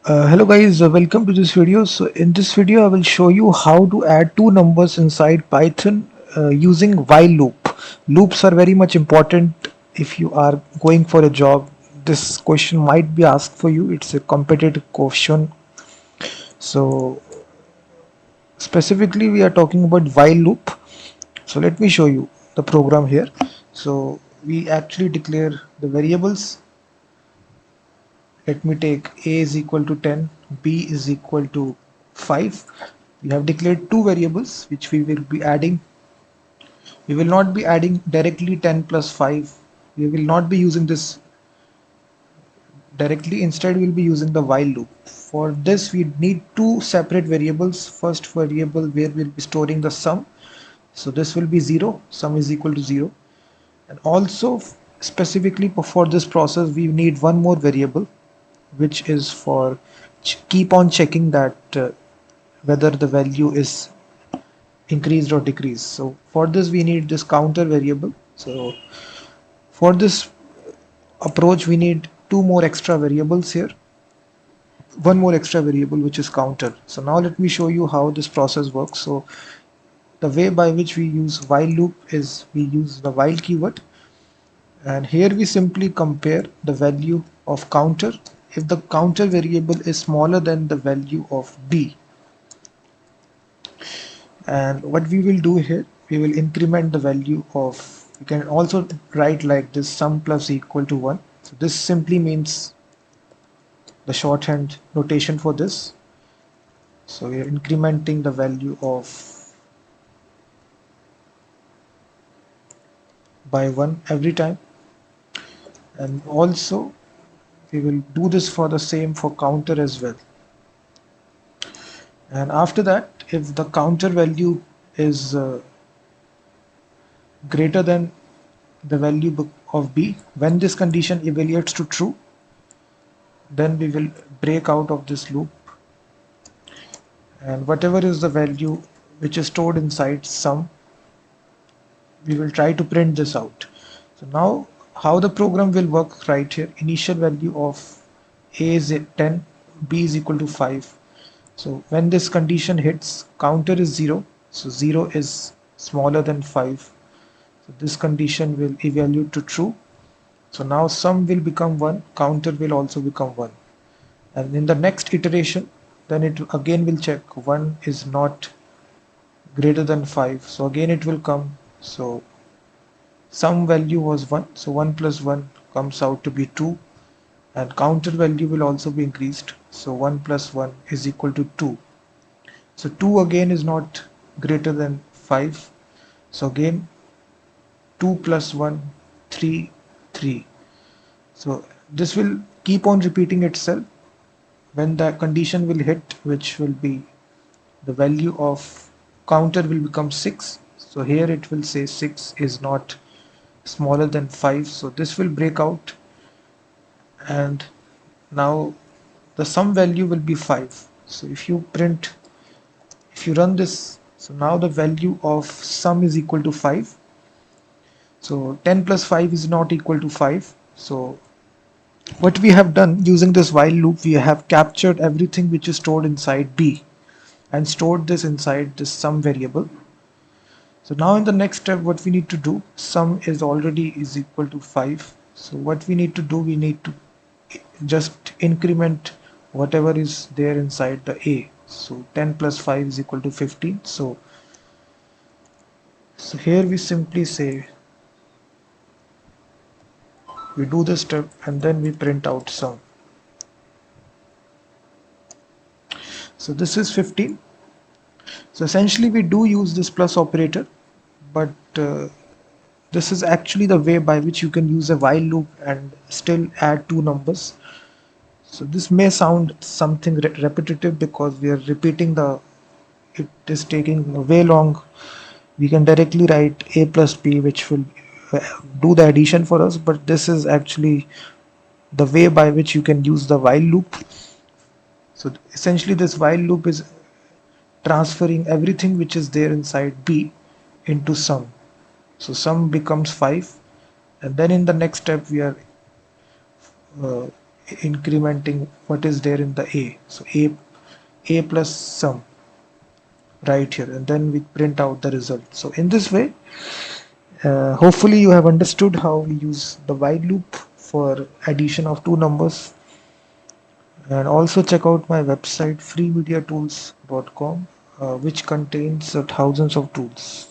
Hello guys, welcome to this video. So in this video I will show you how to add two numbers inside Python using while loop. Loops are very much important if you are going for a job. This question might be asked for you. It's a competitive question. So specifically we are talking about while loop. So let me show you the program here. So we actually declare the variables. Let me take a is equal to 10, b is equal to 5. We have declared two variables which we will be adding. We will not be adding directly 10 plus 5. We will not be using this directly. Instead we'll be using the while loop. For this we need two separate variables. First variable where we'll be storing the sum, so this will be 0, sum is equal to 0. And also specifically for this process we need one more variable which is for keep on checking that whether the value is increased or decreased. So for this we need this counter variable. So for this approach we need two more extra variables here, one more extra variable which is counter. So now let me show you how this process works. So the way by which we use while loop is we use the while keyword, and here we simply compare the value of counter. If the counter variable is smaller than the value of b, and what we will do here, we will increment the value of, you can also write like this, sum plus equal to 1. So this simply means the shorthand notation for this. So we are incrementing the value of by 1 every time, and also we will do this for the same for counter as well. And after that, if the counter value is greater than the value of b, when this condition evaluates to true, then we will break out of this loop, and whatever is the value which is stored inside sum, we will try to print this out. So now how the program will work right here, initial value of a is 10, b is equal to 5. So when this condition hits, counter is 0, so 0 is smaller than 5. So this condition will evaluate to true. So now sum will become 1, counter will also become 1. And in the next iteration, then it again will check 1 is not greater than 5. So again it will come. So sum value was 1. So 1 plus 1 comes out to be 2. And counter value will also be increased. So 1 plus 1 is equal to 2. So 2 again is not greater than 5. So again 2 plus 1, 3, 3. So this will keep on repeating itself. When the condition will hit, which will be the value of counter will become 6. So here it will say 6 is not smaller than 5. So this will break out, and now the sum value will be 5. So if you run this, so now the value of sum is equal to 5. So 10 plus 5 is not equal to 5. So what we have done using this while loop, we have captured everything which is stored inside b and stored this inside this sum variable. So now in the next step, what we need to do, sum is equal to 5. So what we need to do, we need to just increment whatever is there inside the a. So 10 plus 5 is equal to 15. So here we simply say, we do this step and then we print out sum. So this is 15. So essentially we do use this plus operator, but this is actually the way by which you can use a while loop and still add two numbers. So this may sound something repetitive because we are repeating it is taking way long. We can directly write a plus b which will do the addition for us, but this is actually the way by which you can use the while loop. So essentially this while loop is transferring everything which is there inside b into sum. So sum becomes 5, and then in the next step we are uh, incrementing what is there in the a. So a plus sum right here, and then we print out the result. So in this way, hopefully you have understood how we use the while loop for addition of two numbers. And also check out my website freemediatools.com, which contains thousands of tools.